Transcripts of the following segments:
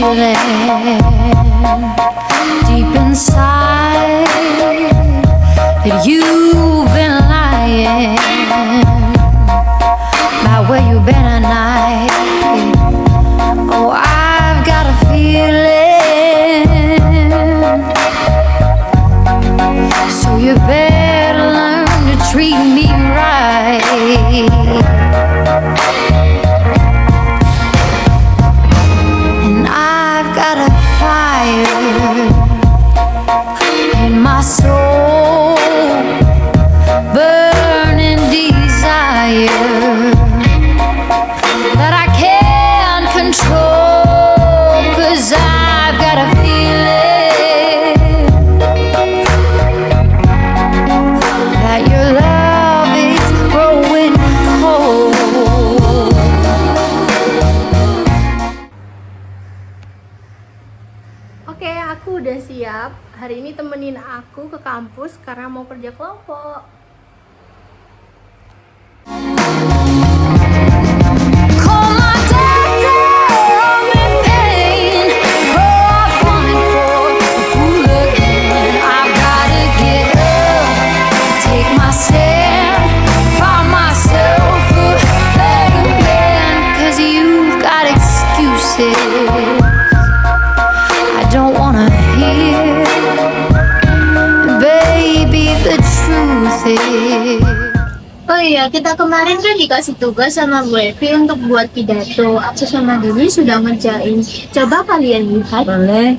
feeling deep inside that you've been lying about where you've been at night. Oh, I've got a feeling, so you better learn to treat me right. And I've got a fire in my soul, burning desire that I can't control, 'cause I've got a feeling that your love is growing cold. Oke, aku udah siap. Hari ini temenin aku ke kampus karena mau kerja kelompok. Call my doctor, I'm in pain. Oh, I've fallen for a fool again. I've gotta get up, take my stand, find myself a better man. 'Cause you've got excuses I don't wanna hear, baby, the truth is. Oh iya, kita kemarin kan dikasih tugas sama Bu Evi untuk buat pidato. Aku sama Dini sudah ngerjain. Coba kalian lihat. Boleh.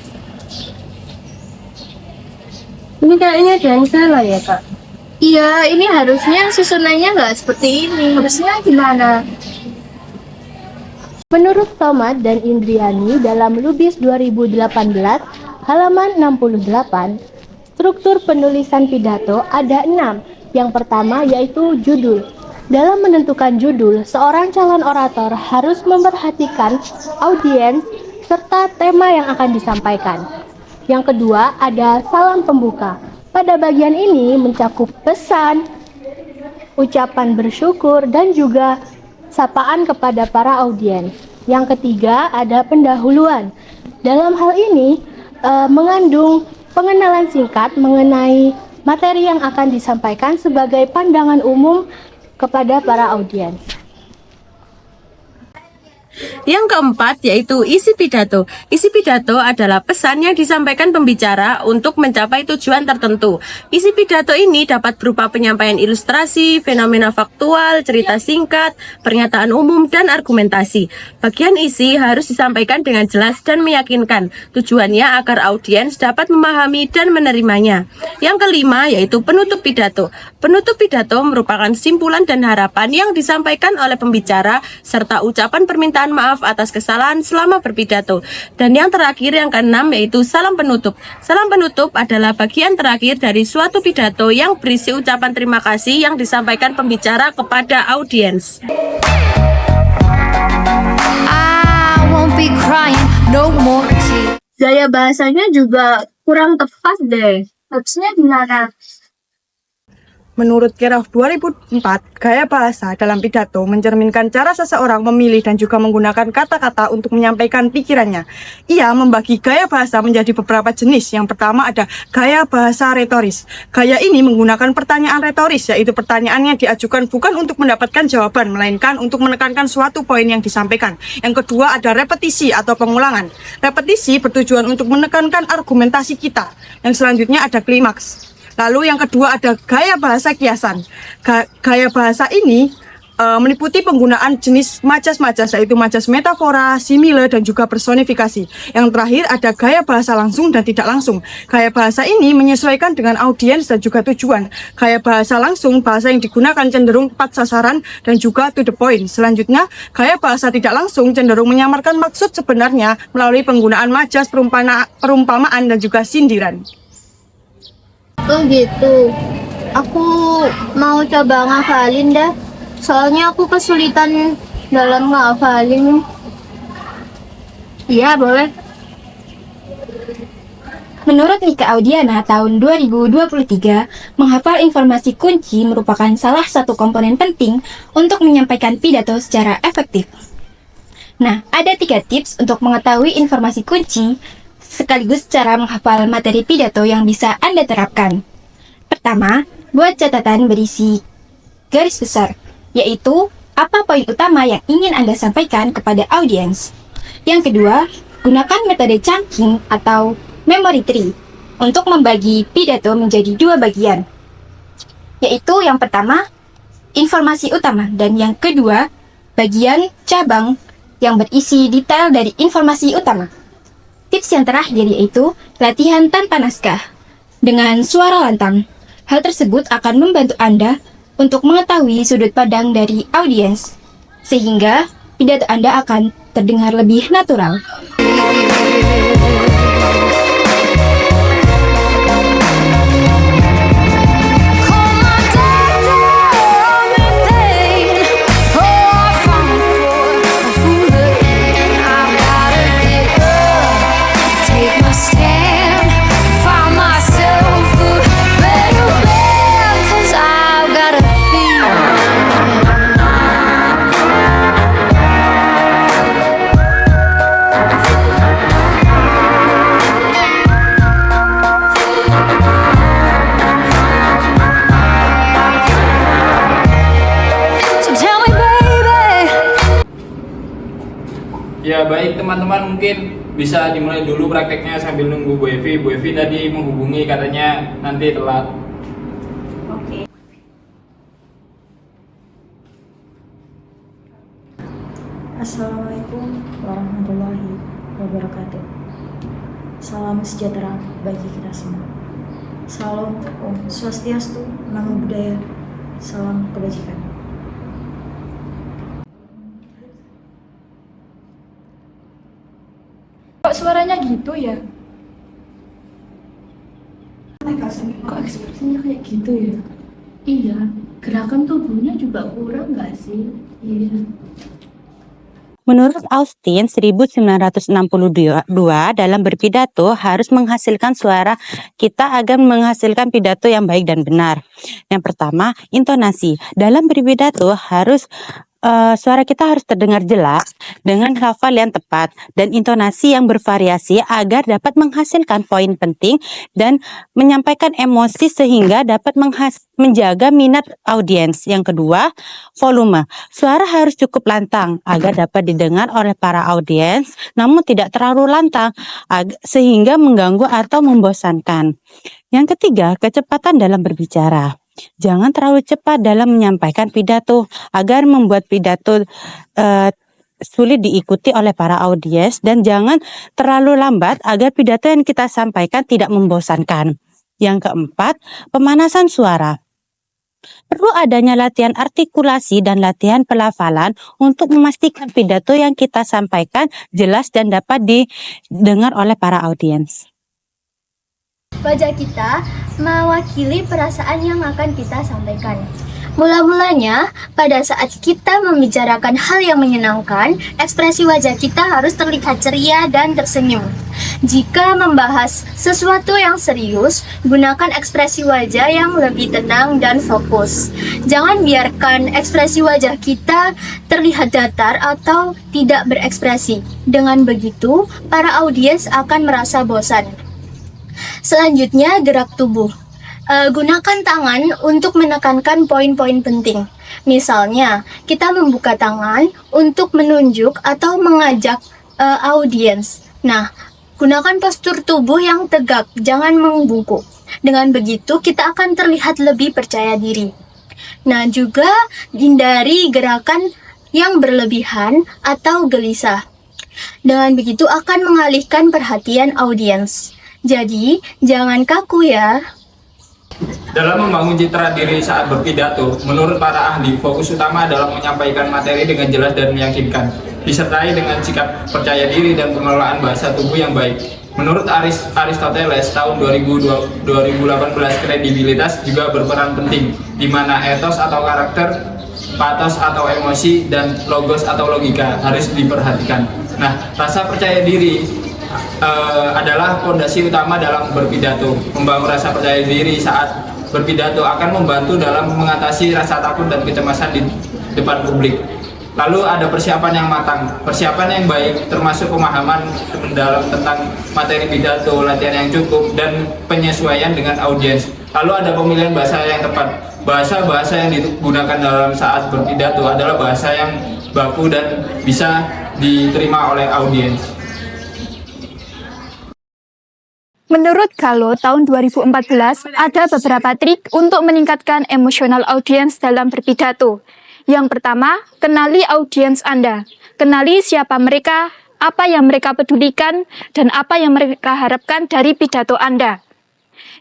Ini kayaknya ada yang salah ya, Kak? Iya, ini harusnya susunannya nggak seperti ini. Harusnya gimana? Menurut Somad dan Indriani dalam Lubis 2018, halaman 68, struktur penulisan pidato ada 6. Yang pertama yaitu judul. Dalam menentukan judul, seorang calon orator harus memperhatikan audiens serta tema yang akan disampaikan. Yang kedua ada salam pembuka. Pada bagian ini mencakup pesan, ucapan bersyukur, dan juga sapaan kepada para audiens. Yang ketiga ada pendahuluan. Dalam hal ini mengandung pengenalan singkat mengenai materi yang akan disampaikan sebagai pandangan umum kepada para audiens. Yang keempat yaitu isi pidato. Isi pidato adalah pesan yang disampaikan pembicara untuk mencapai tujuan tertentu. Isi pidato ini dapat berupa penyampaian ilustrasi, fenomena faktual, cerita singkat, pernyataan umum, dan argumentasi. Bagian isi harus disampaikan dengan jelas dan meyakinkan. Tujuannya agar audiens dapat memahami dan menerimanya. Yang kelima yaitu penutup pidato. Penutup pidato merupakan simpulan dan harapan yang disampaikan oleh pembicara serta ucapan permintaan maaf atas kesalahan selama berpidato. Dan yang terakhir, yang keenam, yaitu salam penutup. Salam penutup adalah bagian terakhir dari suatu pidato yang berisi ucapan terima kasih yang disampaikan pembicara kepada audiens. I won't be crying no more tears. Gaya bahasanya juga kurang tepat deh. Harusnya gimana? Menurut Kerov 2004, gaya bahasa dalam pidato mencerminkan cara seseorang memilih dan juga menggunakan kata-kata untuk menyampaikan pikirannya. Ia membagi gaya bahasa menjadi beberapa jenis. Yang pertama ada gaya bahasa retoris. Gaya ini menggunakan pertanyaan retoris, yaitu pertanyaan yang diajukan bukan untuk mendapatkan jawaban, melainkan untuk menekankan suatu poin yang disampaikan. Yang kedua ada repetisi atau pengulangan. Repetisi bertujuan untuk menekankan argumentasi kita. Yang selanjutnya ada klimaks. Lalu yang kedua ada gaya bahasa kiasan. Gaya bahasa ini meliputi penggunaan jenis majas-majas, yaitu majas metafora, simile, dan juga personifikasi. Yang terakhir ada gaya bahasa langsung dan tidak langsung. Gaya bahasa ini menyesuaikan dengan audiens dan juga tujuan. Gaya bahasa langsung, bahasa yang digunakan cenderung tepat sasaran dan juga to the point. Selanjutnya, gaya bahasa tidak langsung cenderung menyamarkan maksud sebenarnya melalui penggunaan majas, perumpamaan, dan juga sindiran. Oh gitu. Aku mau coba ngafalin dah. Soalnya aku kesulitan dalam ngafalin. Iya, boleh. Menurut Nika Audiana tahun 2023, menghafal informasi kunci merupakan salah satu komponen penting untuk menyampaikan pidato secara efektif. Nah, ada 3 tips untuk mengetahui informasi kunci sekaligus cara menghafal materi pidato yang bisa Anda terapkan. Pertama, buat catatan berisi garis besar, yaitu apa poin utama yang ingin Anda sampaikan kepada audiens. Yang kedua, gunakan metode chunking atau memory tree untuk membagi pidato menjadi 2 bagian, yaitu yang pertama, informasi utama, dan yang kedua, bagian cabang yang berisi detail dari informasi utama. Tips yang terakhir yaitu latihan tanpa naskah dengan suara lantang. Hal tersebut akan membantu Anda untuk mengetahui sudut pandang dari audiens, sehingga pidato Anda akan terdengar lebih natural. Ya baik teman-teman, mungkin bisa dimulai dulu prakteknya sambil nunggu Bu Evi. Bu Evi tadi menghubungi, katanya nanti telat. Assalamualaikum warahmatullahi wabarakatuh. Salam sejahtera bagi kita semua. Salam Om Swastiastu, Namo Buddhaya, salam kebajikan. Kok suaranya gitu ya? Kok ekspresinya kayak gitu ya? Iya, gerakan tubuhnya juga kurang nggak sih? Iya. Menurut Austin 1962, dalam berpidato harus menghasilkan suara kita agar menghasilkan pidato yang baik dan benar. Yang pertama, intonasi. Dalam berpidato harus suara kita harus terdengar jelas dengan hafal yang tepat dan intonasi yang bervariasi agar dapat menghasilkan poin penting dan menyampaikan emosi sehingga dapat menjaga minat audiens. Yang kedua, volume. Suara harus cukup lantang agar dapat didengar oleh para audiens namun tidak terlalu lantang sehingga mengganggu atau membosankan. Yang ketiga, kecepatan dalam berbicara. Jangan terlalu cepat dalam menyampaikan pidato agar membuat pidato sulit diikuti oleh para audiens, dan jangan terlalu lambat agar pidato yang kita sampaikan tidak membosankan. Yang keempat, pemanasan suara. Perlu adanya latihan artikulasi dan latihan pelafalan untuk memastikan pidato yang kita sampaikan jelas dan dapat didengar oleh para audiens. Wajah kita mewakili perasaan yang akan kita sampaikan. Mula-mulanya, pada saat kita membicarakan hal yang menyenangkan, ekspresi wajah kita harus terlihat ceria dan tersenyum. Jika membahas sesuatu yang serius, gunakan ekspresi wajah yang lebih tenang dan fokus. Jangan biarkan ekspresi wajah kita terlihat datar atau tidak berekspresi. Dengan begitu, para audiens akan merasa bosan. Selanjutnya, gerak tubuh. Gunakan tangan untuk menekankan poin-poin penting. Misalnya, kita membuka tangan untuk menunjuk atau mengajak audiens. Nah, gunakan postur tubuh yang tegak, jangan membungkuk. Dengan begitu, kita akan terlihat lebih percaya diri. Nah, juga hindari gerakan yang berlebihan atau gelisah. Dengan begitu akan mengalihkan perhatian audiens. Jadi, jangan kaku ya. Dalam membangun citra diri saat berpidato, menurut para ahli, fokus utama adalah menyampaikan materi dengan jelas dan meyakinkan, disertai dengan sikap percaya diri dan pengelolaan bahasa tubuh yang baik. Menurut Aristoteles tahun 2018, kredibilitas juga berperan penting, di mana etos atau karakter, patos atau emosi, dan logos atau logika harus diperhatikan. Nah, rasa percaya diri adalah fondasi utama dalam berpidato. Membangun rasa percaya diri saat berpidato akan membantu dalam mengatasi rasa takut dan kecemasan di depan publik. Lalu ada persiapan yang matang, persiapan yang baik termasuk pemahaman mendalam tentang materi pidato, latihan yang cukup, dan penyesuaian dengan audiens. Lalu ada pemilihan bahasa yang tepat. Bahasa-bahasa yang digunakan dalam saat berpidato adalah bahasa yang baku dan bisa diterima oleh audiens. Menurut Gallo, tahun 2014 ada beberapa trik untuk meningkatkan emosional audiens dalam berpidato. Yang pertama, kenali audiens Anda. Kenali siapa mereka, apa yang mereka pedulikan, dan apa yang mereka harapkan dari pidato Anda.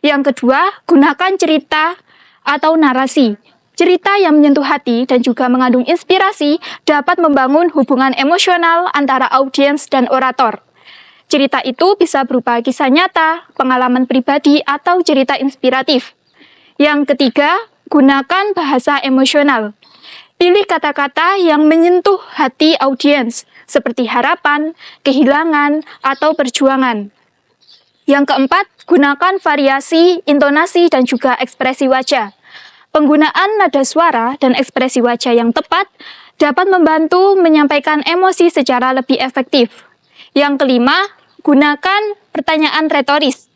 Yang kedua, gunakan cerita atau narasi. Cerita yang menyentuh hati dan juga mengandung inspirasi dapat membangun hubungan emosional antara audiens dan orator. Cerita itu bisa berupa kisah nyata, pengalaman pribadi, atau cerita inspiratif. Yang ketiga, gunakan bahasa emosional. Pilih kata-kata yang menyentuh hati audiens, seperti harapan, kehilangan, atau perjuangan. Yang keempat, gunakan variasi, intonasi, dan juga ekspresi wajah. Penggunaan nada suara dan ekspresi wajah yang tepat dapat membantu menyampaikan emosi secara lebih efektif. Yang kelima, gunakan pertanyaan retoris.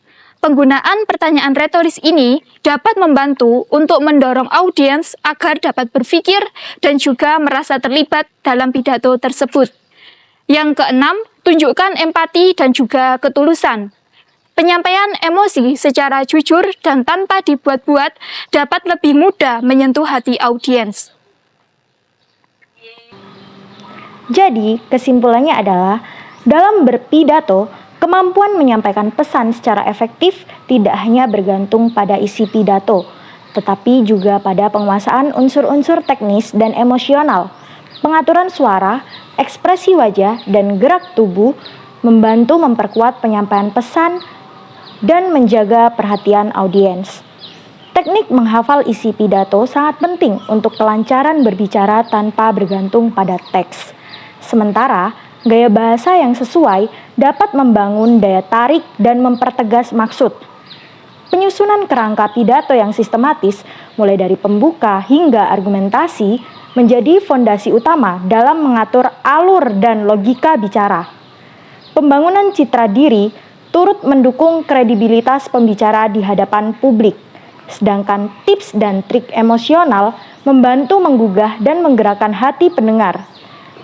Penggunaan pertanyaan retoris ini dapat membantu untuk mendorong audiens agar dapat berpikir dan juga merasa terlibat dalam pidato tersebut. Yang keenam, tunjukkan empati dan juga ketulusan. Penyampaian emosi secara jujur dan tanpa dibuat-buat dapat lebih mudah menyentuh hati audiens. Jadi, kesimpulannya adalah dalam berpidato, kemampuan menyampaikan pesan secara efektif tidak hanya bergantung pada isi pidato, tetapi juga pada penguasaan unsur-unsur teknis dan emosional. Pengaturan suara, ekspresi wajah, dan gerak tubuh membantu memperkuat penyampaian pesan dan menjaga perhatian audiens. Teknik menghafal isi pidato sangat penting untuk kelancaran berbicara tanpa bergantung pada teks. Sementara, gaya bahasa yang sesuai dapat membangun daya tarik dan mempertegas maksud. Penyusunan kerangka pidato yang sistematis, mulai dari pembuka hingga argumentasi, menjadi fondasi utama dalam mengatur alur dan logika bicara. Pembangunan citra diri turut mendukung kredibilitas pembicara di hadapan publik, sedangkan tips dan trik emosional membantu menggugah dan menggerakkan hati pendengar.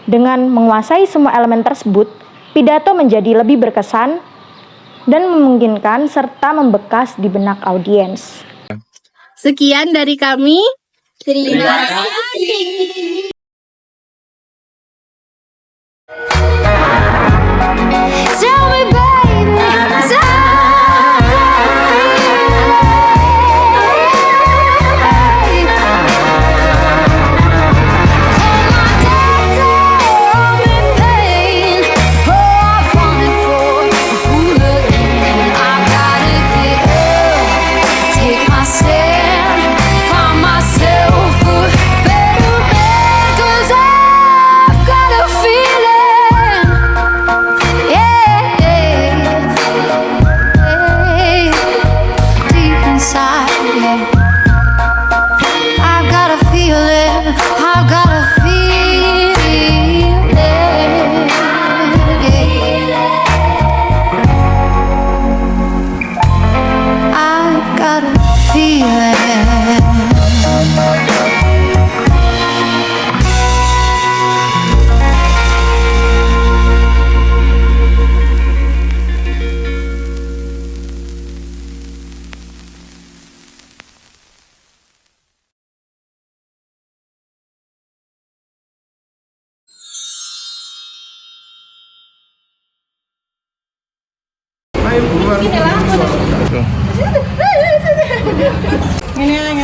Dengan menguasai semua elemen tersebut, pidato menjadi lebih berkesan dan memungkinkan serta membekas di benak audiens. Sekian dari kami. Terima kasih. Tell me, baby, 'cause I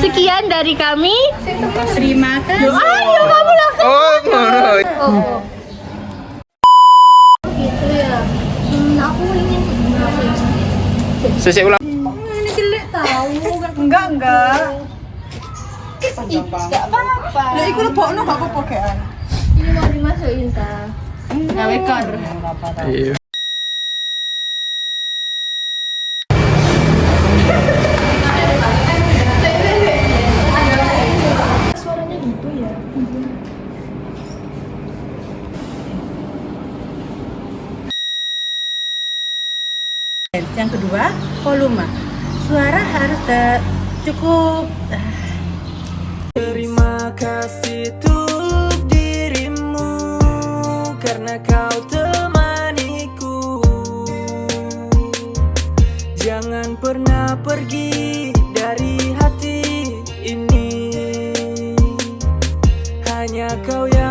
Sekian dari kami. Terima kasih. Ayo kamu langsung. Gitu ya. Aku ingin Sesi ulang. ini jelek tahu. Enggak. Enggak apa-apa. Ya iku lebokno gak apa-apa kean. Ini mau dimasukin ta. Gawe kor. Iya. Suaranya gitu ya. Yang kedua, volume. Suara harus cukup. Terima kasih untuk dirimu karena kau temaniku. Jangan pernah pergi dari hati ini. Hanya kau yang